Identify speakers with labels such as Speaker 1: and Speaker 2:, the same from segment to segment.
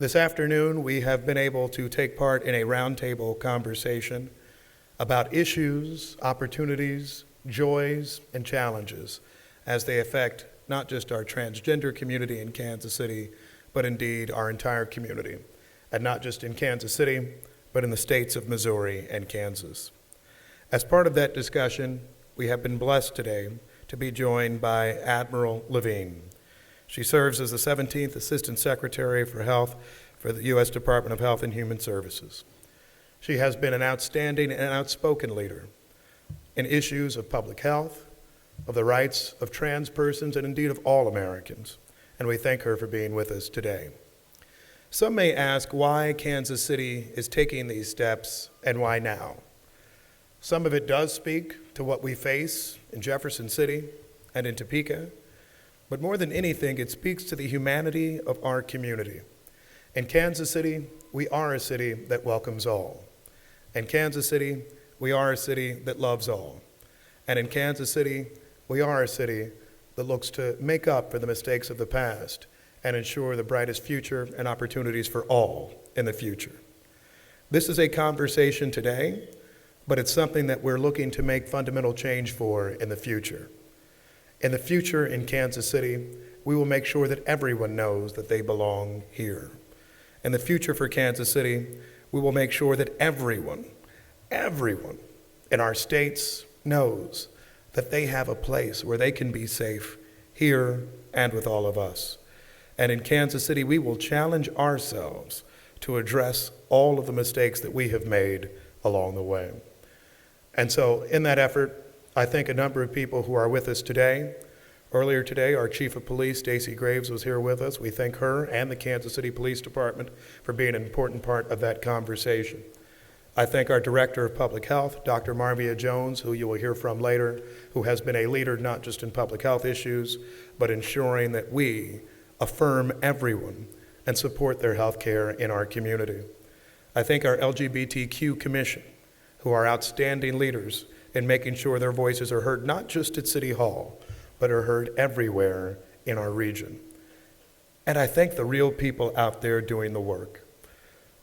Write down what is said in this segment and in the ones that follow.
Speaker 1: This afternoon, we have been able to take part in a roundtable conversation about issues, opportunities, joys, and challenges as they affect not just our transgender community in Kansas City, but indeed our entire community, and not just in Kansas City, but in the states of Missouri and Kansas. As part of that discussion, we have been blessed today to be joined by Admiral Levine. She serves as the 17th Assistant Secretary for Health for the U.S. Department of Health and Human Services. She has been an outstanding and outspoken leader in issues of public health, of the rights of trans persons, and indeed of all Americans, and we thank her for being with us today. Some may ask why Kansas City is taking these steps and why now. Some of it does speak to what we face in Jefferson City and in Topeka, but more than anything, it speaks to the humanity of our community. In Kansas City, we are a city that welcomes all. In Kansas City, we are a city that loves all. And in Kansas City, we are a city that looks to make up for the mistakes of the past and ensure the brightest future and opportunities for all in the future. This is a conversation today, but it's something that we're looking to make fundamental change for in the future. In the future in Kansas City, we will make sure that everyone knows that they belong here. In the future for Kansas City, we will make sure that everyone in our states knows that they have a place where they can be safe here and with all of us. And in Kansas City, we will challenge ourselves to address all of the mistakes that we have made along the way. And so in that effort, I thank a number of people who are with us today. Earlier today, our Chief of Police, Stacey Graves, was here with us. We thank her and the Kansas City Police Department for being an important part of that conversation. I thank our Director of Public Health, Dr. Marvia Jones, who you will hear from later, who has been a leader not just in public health issues, but ensuring that we affirm everyone and support their health care in our community. I thank our LGBTQ Commission, who are outstanding leaders in making sure their voices are heard not just at City Hall, but are heard everywhere in our region. And I thank the real people out there doing the work,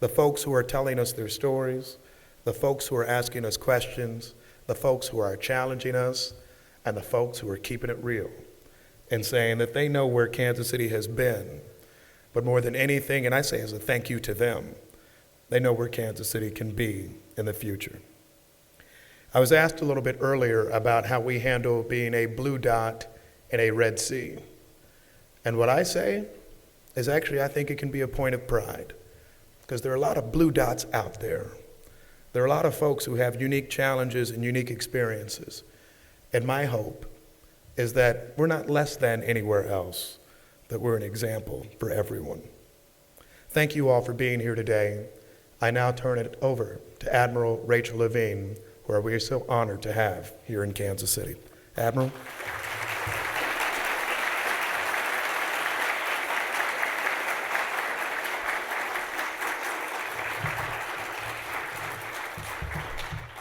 Speaker 1: the folks who are telling us their stories, the folks who are asking us questions, the folks who are challenging us, and the folks who are keeping it real and saying that they know where Kansas City has been, but more than anything, and I say as a thank you to them, they know where Kansas City can be in the future. I was asked a little bit earlier about how we handle being a blue dot in a red sea. And what I say is actually I think it can be a point of pride, because there are a lot of blue dots out there. There are a lot of folks who have unique challenges and unique experiences. And my hope is that we're not less than anywhere else, that we're an example for everyone. Thank you all for being here today. I now turn it over to Admiral Rachel Levine, who we are so honored to have here in Kansas City. Admiral.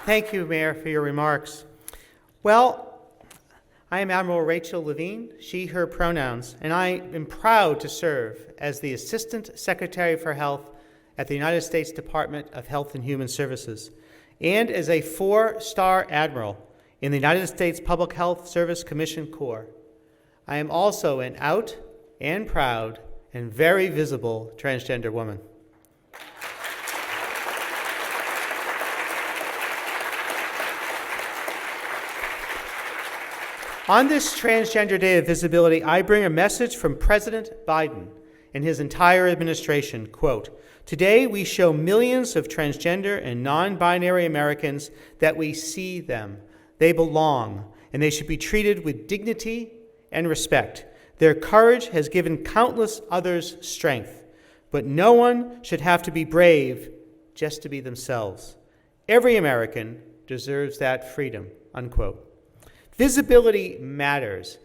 Speaker 2: Thank you, Mayor, for your remarks. Well, I am Admiral Rachel Levine, she, her pronouns, and I am proud to serve as the Assistant Secretary for Health at the United States Department of Health and Human Services, and as a 4-star Admiral in the United States Public Health Service Commission Corps. I am also an out and proud and very visible transgender woman. On this Transgender Day of Visibility, I bring a message from President Biden and his entire administration, quote, "Today we show millions of transgender and non-binary Americans that we see them. They belong, and they should be treated with dignity and respect. Their courage has given countless others strength, but no one should have to be brave just to be themselves. Every American deserves that freedom," unquote. Visibility matters.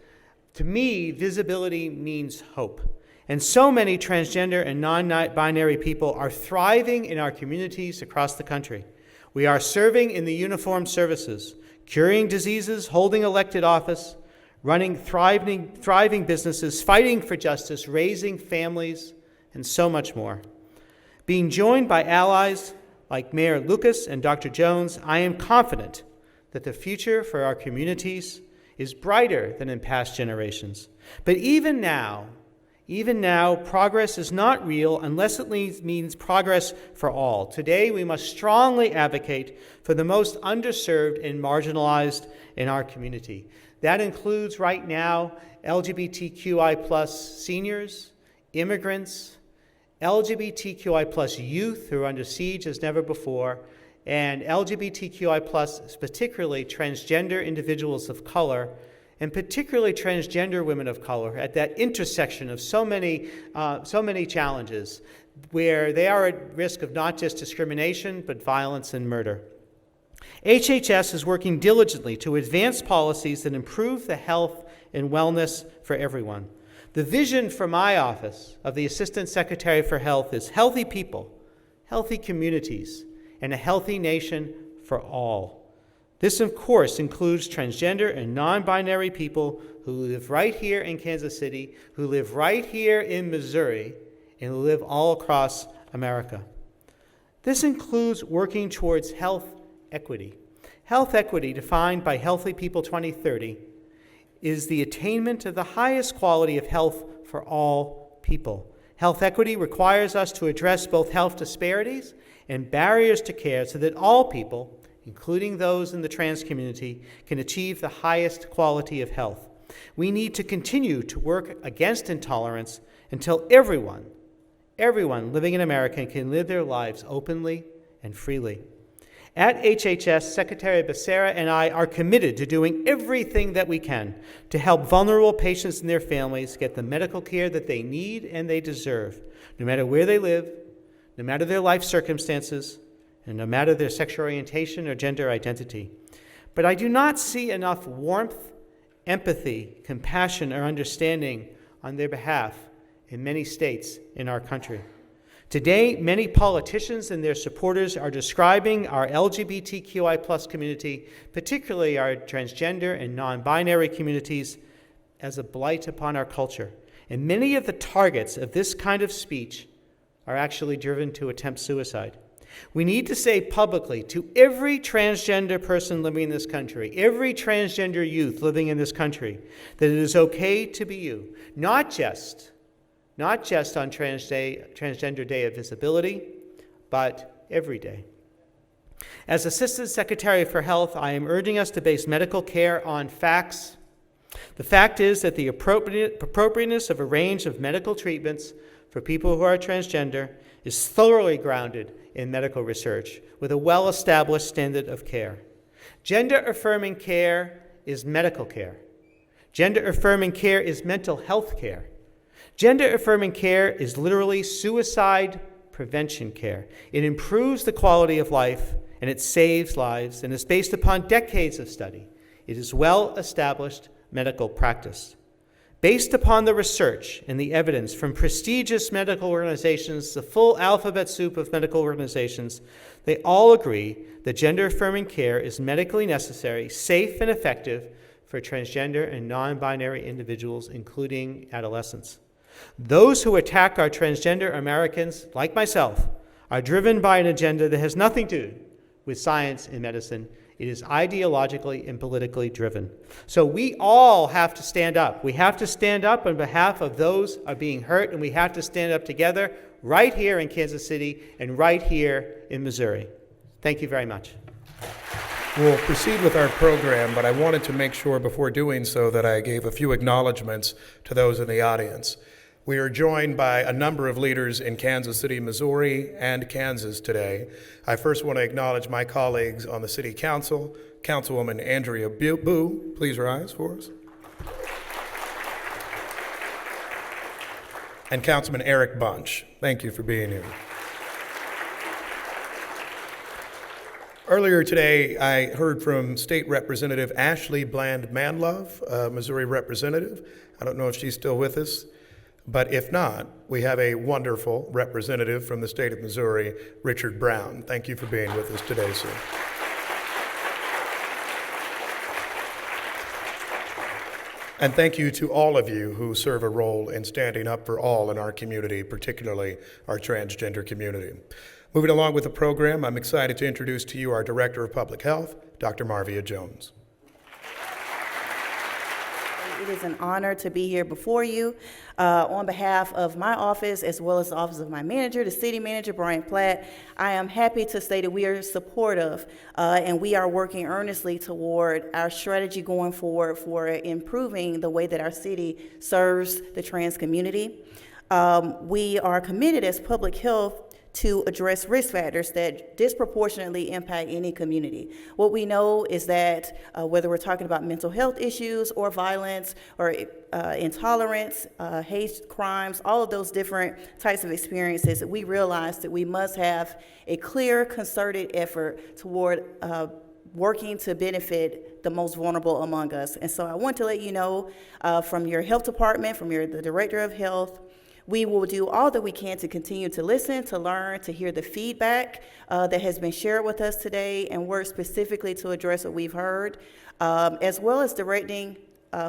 Speaker 2: To me, visibility means hope. And so many transgender and non-binary people are thriving in our communities across the country. We are serving in the uniformed services, curing diseases, holding elected office, running thriving businesses, fighting for justice, raising families, and so much more. Being joined by allies like Mayor Lucas and Dr. Jones, I am confident that the future for our communities is brighter than in past generations. But even now, progress is not real unless it means progress for all. Today, we must strongly advocate for the most underserved and marginalized in our community. That includes right now LGBTQI+ seniors, immigrants, LGBTQI+ youth who are under siege as never before, and LGBTQI+, particularly transgender individuals of color, and particularly transgender women of color, at that intersection of so many challenges, where they are at risk of not just discrimination, but violence and murder. HHS is working diligently to advance policies that improve the health and wellness for everyone. The vision for my office of the Assistant Secretary for Health is healthy people, healthy communities, and a healthy nation for all. This, of course, includes transgender and non-binary people who live right here in Kansas City, who live right here in Missouri, and who live all across America. This includes working towards health equity. Health equity, defined by Healthy People 2030, is the attainment of the highest quality of health for all people. Health equity requires us to address both health disparities and barriers to care so that all people, including those in the trans community, can achieve the highest quality of health. We need to continue to work against intolerance until everyone living in America can live their lives openly and freely. At HHS, Secretary Bezares and I are committed to doing everything that we can to help vulnerable patients and their families get the medical care that they need and they deserve, no matter where they live, no matter their life circumstances, and no matter their sexual orientation or gender identity. But I do not see enough warmth, empathy, compassion, or understanding on their behalf in many states in our country. Today, many politicians and their supporters are describing our LGBTQI+ community, particularly our transgender and non-binary communities, as a blight upon our culture. And many of the targets of this kind of speech are actually driven to attempt suicide. We need to say publicly to every transgender person living in this country, every transgender youth living in this country, that it is okay to be you, not just on Transgender Day of Visibility, but every day. As Assistant Secretary for Health, I am urging us to base medical care on facts. The fact is that the appropriateness of a range of medical treatments for people who are transgender is thoroughly grounded in medical research with a well-established standard of care. Gender-affirming care is medical care. Gender-affirming care is mental health care. Gender-affirming care is literally suicide prevention care. It improves the quality of life, and it saves lives, and is based upon decades of study. It is well-established medical practice. Based upon the research and the evidence from prestigious medical organizations, the full alphabet soup of medical organizations, they all agree that gender-affirming care is medically necessary, safe, and effective for transgender and non-binary individuals, including adolescents. Those who attack our transgender Americans, like myself, are driven by an agenda that has nothing to do with science and medicine. It is ideologically and politically driven. So we all have to stand up. We have to stand up on behalf of those who are being hurt, and we have to stand up together right here in Kansas City and right here in Missouri. Thank you very much.
Speaker 1: We'll proceed with our program, but I wanted to make sure before doing so that I gave a few acknowledgments to those in the audience. We are joined by a number of leaders in Kansas City, Missouri, and Kansas today. I first want to acknowledge my colleagues on the City Council. Councilwoman Andrea Boo, please rise for us. And Councilman Eric Bunch, thank you for being here. Earlier today, I heard from State Representative Ashley Bland Manlove, Missouri representative. I don't know if she's still with us. But if not, we have a wonderful representative from the state of Missouri, Richard Brown. Thank you for being with us today, sir. And thank you to all of you who serve a role in standing up for all in our community, particularly our transgender community. Moving along with the program, I'm excited to introduce to you our Director of Public Health, Dr. Marvia Jones.
Speaker 3: It is an honor to be here before you on behalf of my office as well as the office of my manager, the city manager, Brian Platt. I am happy to say that we are supportive and we are working earnestly toward our strategy going forward for improving the way that our city serves the trans community. We are committed as public health to address risk factors that disproportionately impact any community. What we know is that whether we're talking about mental health issues or violence or intolerance, hate crimes, all of those different types of experiences, we realize that we must have a clear, concerted effort toward working to benefit the most vulnerable among us. And so I want to let you know from your health department, from the director of health, we will do all that we can to continue to listen, to learn, to hear the feedback that has been shared with us today and work specifically to address what we've heard, as well as directing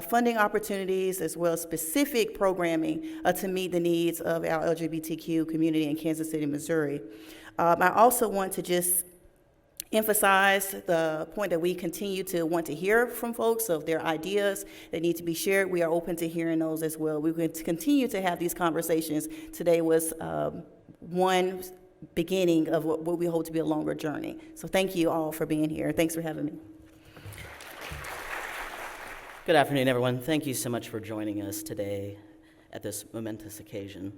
Speaker 3: funding opportunities as well as specific programming to meet the needs of our LGBTQ community in Kansas City, Missouri. I also want to just emphasize the point that we continue to want to hear from folks of their ideas that need to be shared. We are open to hearing those as well. We're going to continue to have these conversations. Today was one beginning of what we hope to be a longer journey. So thank you all for being here. Thanks for having me.
Speaker 4: Good afternoon, everyone. Thank you so much for joining us today at this momentous occasion.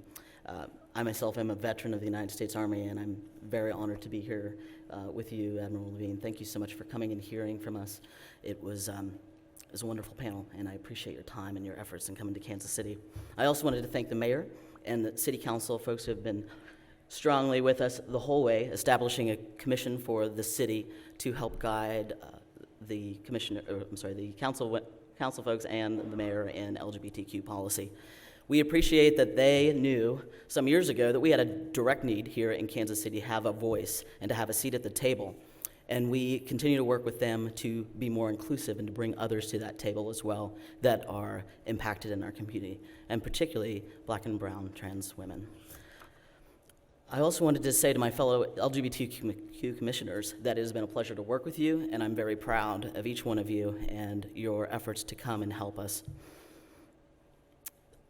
Speaker 4: I myself am a veteran of the United States Army, and I'm very honored to be here with you, Admiral Levine. Thank you so much for coming and hearing from us. It was a wonderful panel, and I appreciate your time and your efforts in coming to Kansas City. I also wanted to thank the mayor and the city council folks who have been strongly with us the whole way, establishing a commission for the city to help guide the council folks and the mayor in LGBTQ policy. We appreciate that they knew some years ago that we had a direct need here in Kansas City to have a voice and to have a seat at the table. And we continue to work with them to be more inclusive and to bring others to that table as well that are impacted in our community, and particularly Black and brown trans women. I also wanted to say to my fellow LGBTQ commissioners that it has been a pleasure to work with you, and I'm very proud of each one of you and your efforts to come and help us.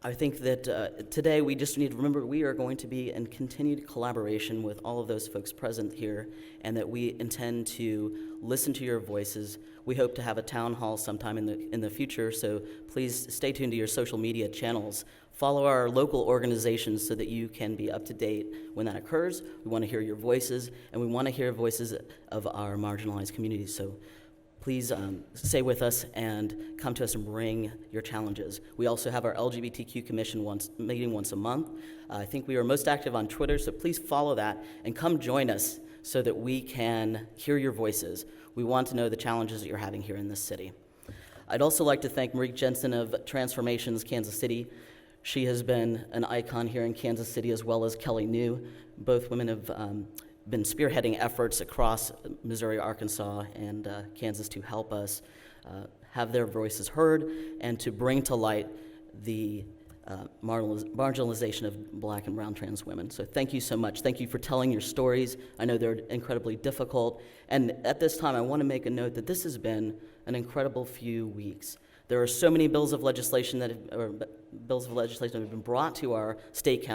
Speaker 4: I think that today we just need to remember we are going to be in continued collaboration with all of those folks present here, and that we intend to listen to your voices. We hope to have a town hall sometime in the future, so please stay tuned to your social media channels. Follow our local organizations so that you can be up to date when that occurs. We want to hear your voices, and we want to hear voices of our marginalized communities. So please stay with us and come to us and bring your challenges. We also have our LGBTQ Commission meeting once a month. I think we are most active on Twitter, so please follow that and come join us so that we can hear your voices. We want to know the challenges that you're having here in this city. I'd also like to thank Merrique Jenson of Transformations Kansas City. She has been an icon here in Kansas City, as well as Kelly New. Both women have been spearheading efforts across Missouri, Arkansas, and Kansas to help us have their voices heard and to bring to light the marginalization of Black and brown trans women. So thank you so much. Thank you for telling your stories. I know they're incredibly difficult. And at this time, I want to make a note that this has been an incredible few weeks. There are so many bills of legislation that have been brought to our state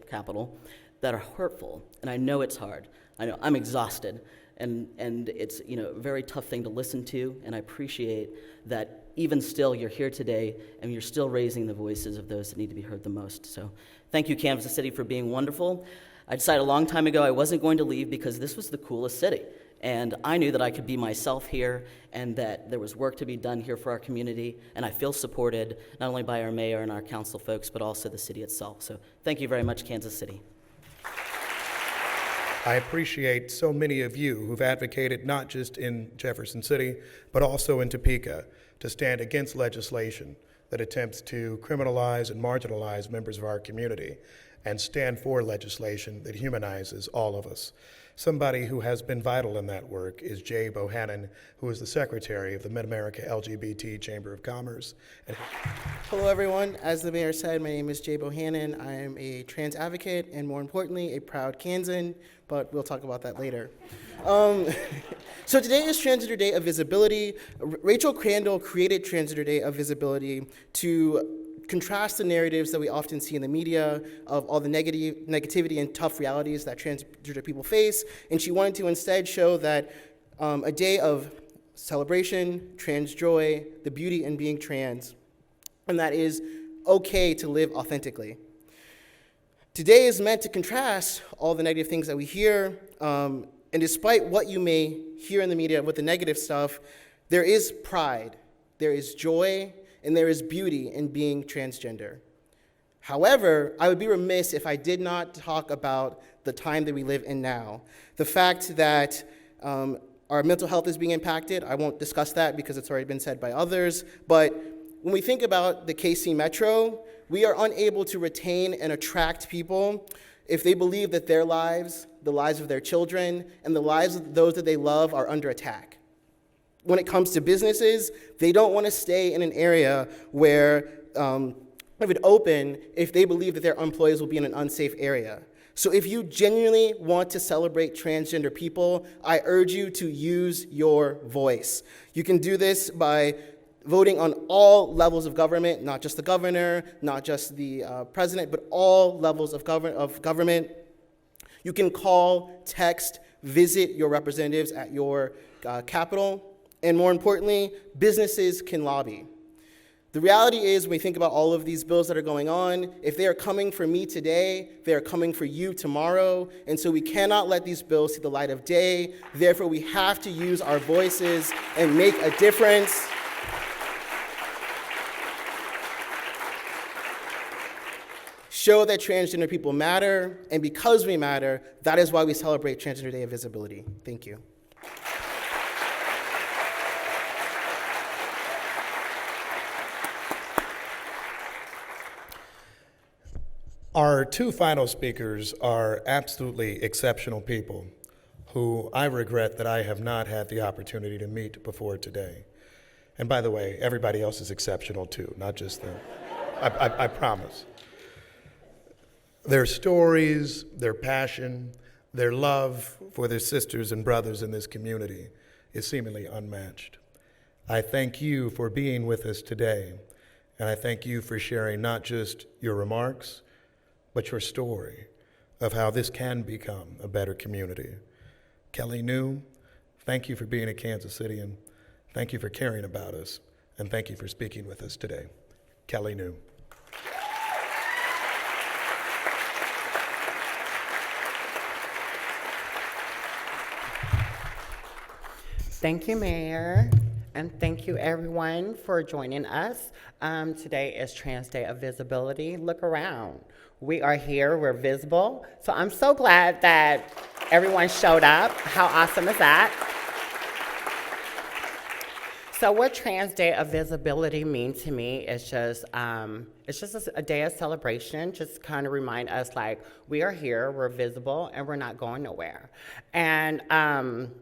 Speaker 4: capital that are hurtful, and I know it's hard. I know I'm exhausted, and it's a very tough thing to listen to, and I appreciate that even still you're here today and you're still raising the voices of those that need to be heard the most. So thank you, Kansas City, for being wonderful. I decided a long time ago I wasn't going to leave because this was the coolest city, and I knew that I could be myself here and that there was work to be done here for our community, and I feel supported not only by our mayor and our council folks, but also the city itself. So thank you very much, Kansas City.
Speaker 1: I appreciate so many of you who've advocated not just in Jefferson City, but also in Topeka to stand against legislation that attempts to criminalize and marginalize members of our community. and stand for legislation that humanizes all of us. Somebody who has been vital in that work is Jay Bohannon, who is the secretary of the Mid-America LGBT Chamber of Commerce.
Speaker 5: Hello, everyone. As the mayor said, my name is Jay Bohannon. I am a trans advocate and, more importantly, a proud Kansan, but we'll talk about that later. So today is Transgender Day of Visibility. Rachel Crandall created Transgender Day of Visibility to contrast the narratives that we often see in the media of all the negativity and tough realities that transgender people face, and she wanted to instead show that a day of celebration, trans joy, the beauty in being trans, and that is okay to live authentically. Today is meant to contrast all the negative things that we hear, and despite what you may hear in the media with the negative stuff, there is pride, there is joy, and there is beauty in being transgender. However, I would be remiss if I did not talk about the time that we live in now. The fact that our mental health is being impacted. I won't discuss that because it's already been said by others, but when we think about the KC Metro, we are unable to retain and attract people if they believe that their lives, the lives of their children, and the lives of those that they love are under attack. When it comes to businesses, they don't want to stay in an area where it would open if they believe that their employees will be in an unsafe area. So if you genuinely want to celebrate transgender people, I urge you to use your voice. You can do this by voting on all levels of government, not just the governor, not just the president, but all levels of government. You can call, text, visit your representatives at your capital. And more importantly, businesses can lobby. The reality is, when we think about all of these bills that are going on, if they are coming for me today, they are coming for you tomorrow. And so we cannot let these bills see the light of day. Therefore, we have to use our voices and make a difference. Show that transgender people matter. And because we matter, that is why we celebrate Transgender Day of Visibility. Thank you.
Speaker 1: Our two final speakers are absolutely exceptional people who I regret that I have not had the opportunity to meet before today. And by the way, everybody else is exceptional too, not just them. I promise. Their stories, their passion, their love for their sisters and brothers in this community is seemingly unmatched. I thank you for being with us today, and I thank you for sharing not just your remarks, but your story of how this can become a better community. Kelly New, thank you for being a Kansas Citian. Thank you for caring about us, and thank you for speaking with us today. Kelly New.
Speaker 6: Thank you, Mayor, and thank you, everyone, for joining us. Today is Trans Day of Visibility. Look around. We are here. We're visible. So I'm so glad that everyone showed up. How awesome is that? So what Trans Day of Visibility means to me is just, it's just a day of celebration, just kind of remind us like, we are here, we're visible, and we're not going nowhere. And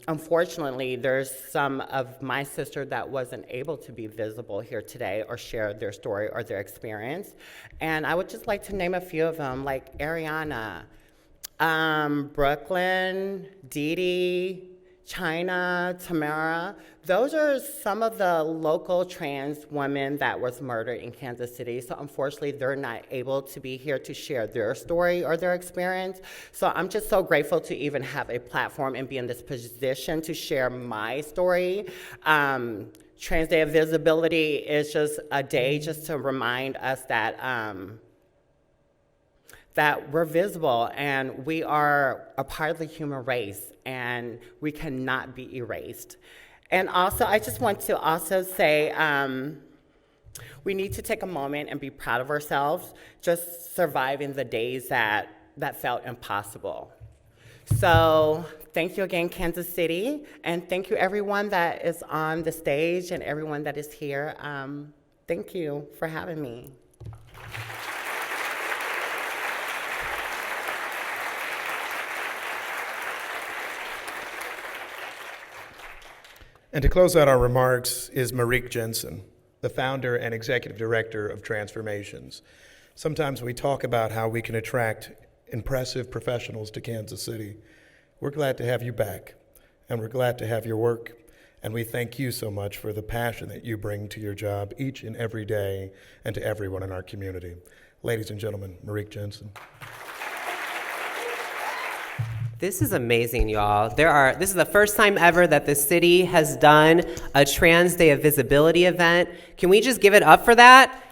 Speaker 6: unfortunately, there's some of my sister that wasn't able to be visible here today or share their story or their experience. And I would just like to name a few of them, like Ariana, Brooklyn, Dee Dee, China, Tamara. Those are some of the local trans women that was murdered in Kansas City. So unfortunately, they're not able to be here to share their story or their experience. So I'm just so grateful to even have a platform and be in this position to share my story. Trans Day of Visibility is just a day just to remind us that that we're visible and we are a part of the human race and we cannot be erased. And also, I just want to also say, we need to take a moment and be proud of ourselves, just surviving the days that felt impossible. So thank you again, Kansas City, and thank you everyone that is on the stage and everyone that is here. Thank you for having me.
Speaker 1: And to close out our remarks is Merrique Jenson, the founder and executive director of Transformations. Sometimes we talk about how we can attract impressive professionals to Kansas City. We're glad to have you back, and we're glad to have your work, and we thank you so much for the passion that you bring to your job each and every day and to everyone in our community. Ladies and gentlemen, Merrique Jenson.
Speaker 7: This is amazing, y'all. This is the first time ever that the city has done a Trans Day of Visibility event. Can we just give it up for that?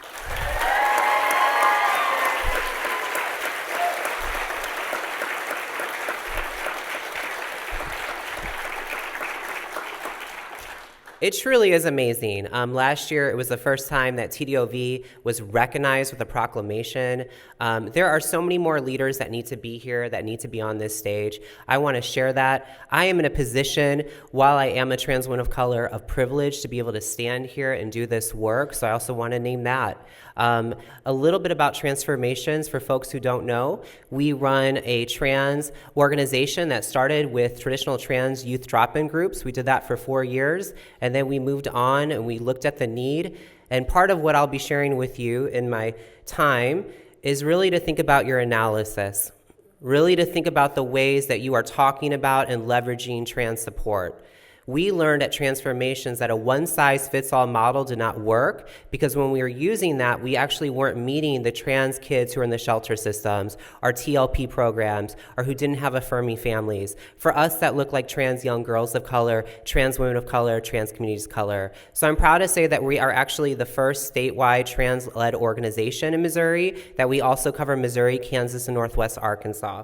Speaker 7: It truly is amazing. Last year, it was the first time that TDOV was recognized with a proclamation. There are so many more leaders that need to be here, that need to be on this stage. I want to share that. I am in a position, while I am a trans woman of color, of privilege to be able to stand here and do this work, so I also want to name that. A little bit about Transformations for folks who don't know. We run a trans organization that started with traditional trans youth drop-in groups. We did that for 4 years, and then we moved on and we looked at the need. And part of what I'll be sharing with you in my time is really to think about your analysis, really to think about the ways that you are talking about and leveraging trans support. We learned at Transformations that a one-size-fits-all model did not work, because when we were using that, we actually weren't meeting the trans kids who are in the shelter systems, our TLP programs, or who didn't have affirming families. For us, that looked like trans young girls of color, trans women of color, trans communities of color. So I'm proud to say that we are actually the first statewide trans-led organization in Missouri, that we also cover Missouri, Kansas, and Northwest Arkansas.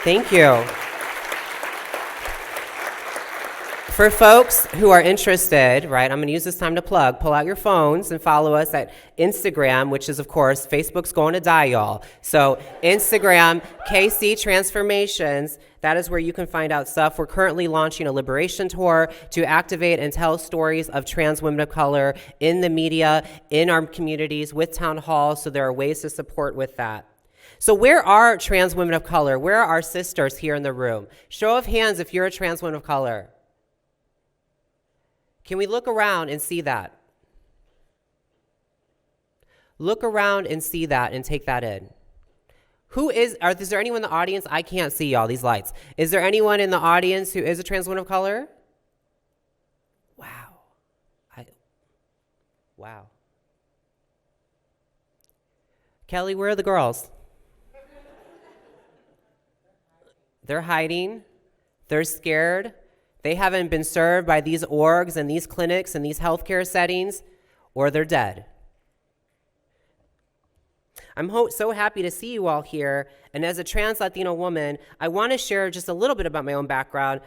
Speaker 7: Thank you. For folks who are interested, right, I'm going to use this time to plug, pull out your phones and follow us at Instagram, which is, of course, Facebook's going to die, y'all. So Instagram, KC Transformations, that is where you can find out stuff. We're currently launching a liberation tour to activate and tell stories of trans women of color in the media, in our communities, with town halls, so there are ways to support with that. So where are trans women of color? Where are our sisters here in the room? Show of hands if you're a trans woman of color. Can we look around and see that? Look around and see that and take that in. Is there anyone in the audience? I can't see y'all, these lights. Is there anyone in the audience who is a trans woman of color? Wow. Wow. Kelly, where are the girls? They're hiding. They're scared. They haven't been served by these orgs and these clinics and these healthcare settings, or they're dead. I'm so happy to see you all here. And as a trans Latino woman, I want to share just a little bit about my own background.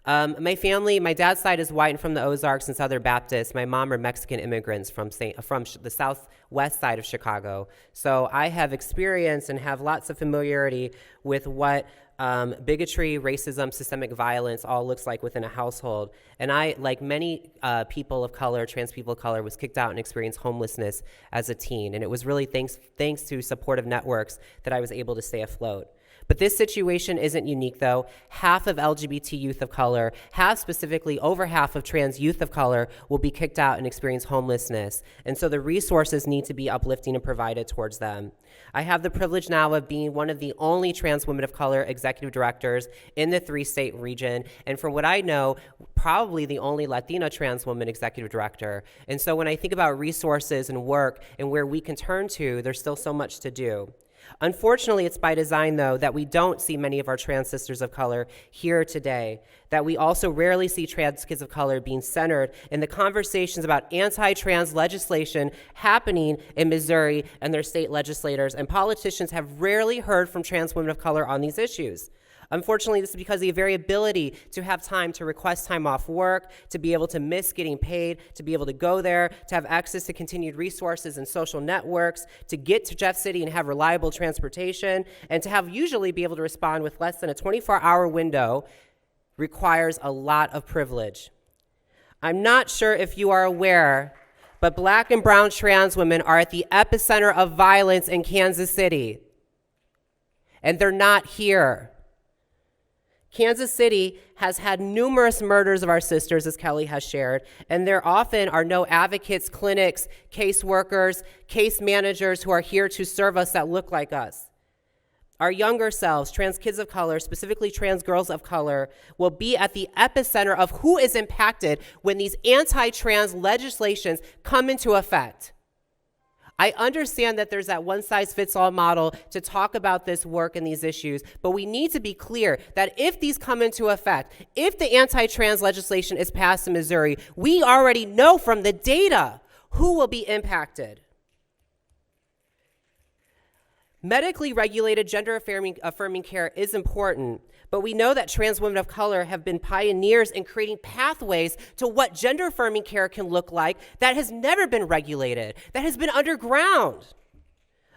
Speaker 7: My family, my dad's side is white and from the Ozarks and Southern Baptist. My mom are Mexican immigrants from the southwest side of Chicago. So I have experience and have lots of familiarity with what bigotry, racism, systemic violence all looks like within a household. And I, like many people of color, trans people of color, was kicked out and experienced homelessness as a teen. And it was really thanks to supportive networks that I was able to stay afloat. But this situation isn't unique, though. Half of LGBT youth of color, specifically over half of trans youth of color, will be kicked out and experience homelessness. And so the resources need to be uplifting and provided towards them. I have the privilege now of being one of the only trans women of color executive directors in the 3-state region, and from what I know, probably the only Latina trans woman executive director. And so when I think about resources and work and where we can turn to, there's still so much to do. Unfortunately, it's by design, though, that we don't see many of our trans sisters of color here today, that we also rarely see trans kids of color being centered in the conversations about anti-trans legislation happening in Missouri and their state legislators, and politicians have rarely heard from trans women of color on these issues. Unfortunately, this is because of the very ability to have time to request time off work, to be able to miss getting paid, to be able to go there, to have access to continued resources and social networks, to get to Jeff City and have reliable transportation, and to have usually be able to respond with less than a 24-hour window requires a lot of privilege. I'm not sure if you are aware, but Black and brown trans women are at the epicenter of violence in Kansas City, and they're not here. Kansas City has had numerous murders of our sisters, as Kelly has shared, and there often are no advocates, clinics, caseworkers, case managers who are here to serve us that look like us. Our younger selves, trans kids of color, specifically trans girls of color, will be at the epicenter of who is impacted when these anti-trans legislations come into effect. I understand that there's that one-size-fits-all model to talk about this work and these issues, but we need to be clear that if these come into effect, if the anti-trans legislation is passed in Missouri, we already know from the data who will be impacted. Medically regulated gender-affirming care is important, but we know that trans women of color have been pioneers in creating pathways to what gender-affirming care can look like that has never been regulated, that has been underground.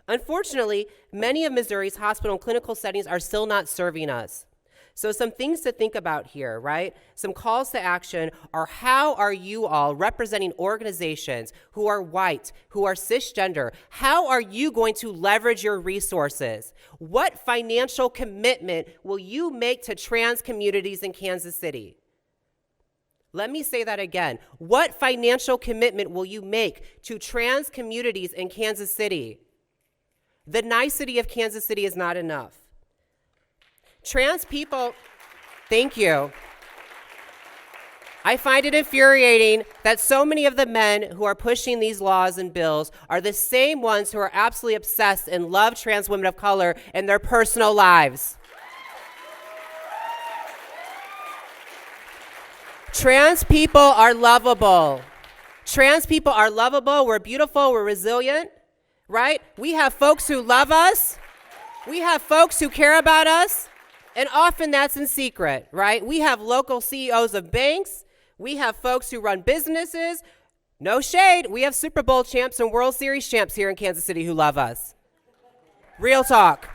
Speaker 7: Unfortunately, many of Missouri's hospital and clinical settings are still not serving us. So some things to think about here, right? Some calls to action are, how are you all representing organizations who are white, who are cisgender? How are you going to leverage your resources? What financial commitment will you make to trans communities in Kansas City? Let me say that again. What financial commitment will you make to trans communities in Kansas City? The nicety of Kansas City is not enough. Trans people, thank you. I find it infuriating that so many of the men who are pushing these laws and bills are the same ones who are absolutely obsessed and love trans women of color in their personal lives. Trans people are lovable. Trans people are lovable. We're beautiful. We're resilient, right? We have folks who love us. We have folks who care about us. And often that's in secret, right? We have local CEOs of banks. We have folks who run businesses. No shade. We have Super Bowl champs and World Series champs here in Kansas City who love us. Real talk.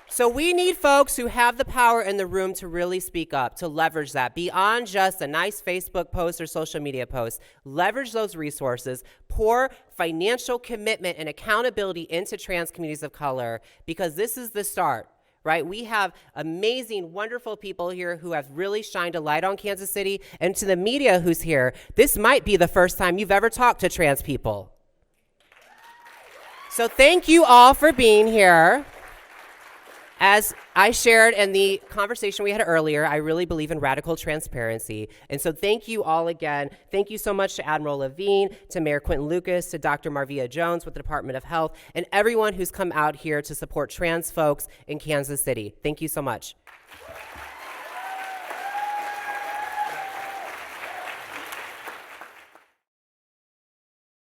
Speaker 7: So we need folks who have the power in the room to really speak up, to leverage that beyond just a nice Facebook post or social media post. Leverage those resources, pour financial commitment and accountability into trans communities of color, because this is the start, right? We have amazing, wonderful people here who have really shined a light on Kansas City, and to the media who's here, this might be the first time you've ever talked to trans people. So thank you all for being here. As I shared in the conversation we had earlier, I really believe in radical transparency. And so thank you all again. Thank you so much to Admiral Levine, to Mayor Quentin Lucas, to Dr. Marvia Jones with the Department of Health, and everyone who's come out here to support trans folks in Kansas City. Thank you so much.